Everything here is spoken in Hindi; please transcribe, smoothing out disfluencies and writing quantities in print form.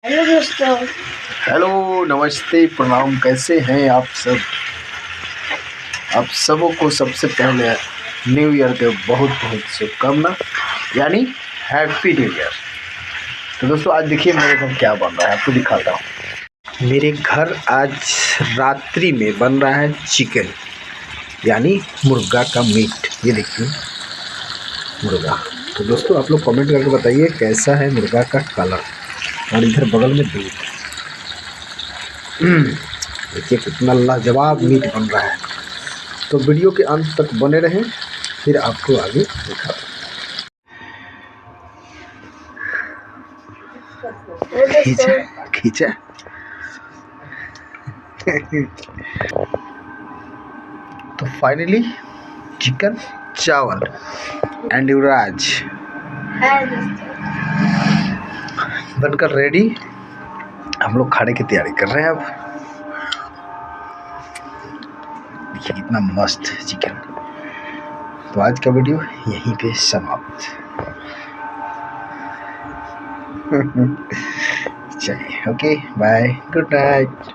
हेलो दोस्तों। हेलो, नमस्ते, प्रणाम। कैसे हैं आप सब? आप सबों को सबसे पहले न्यू ईयर के बहुत बहुत शुभकामना, यानी हैप्पी न्यू ईयर। तो दोस्तों, आज देखिए मेरे घर क्या बन रहा है, आपको दिखाता हूँ। मेरे घर आज रात्रि में बन रहा है चिकन, यानी मुर्गा का मीट। ये देखिए मुर्गा। तो दोस्तों, आप लोग कमेंट करके बताइए कैसा है मुर्गा का कलर। और इधर बगल में दूध। देखिए कितना लाजवाब मीट बन रहा है। तो वीडियो के अंत तक बने रहें, फिर आपको आगे दिखाता हूँ। खींचा खींचा। तो फाइनली चिकन, चावल एंड युवराज बनकर रेडी। हम लोग खाने की तैयारी कर रहे हैं अब। देखिए कितना मस्त चिकन। तो आज का वीडियो यहीं पे समाप्त। चलिए, ओके, बाय, गुड नाइट।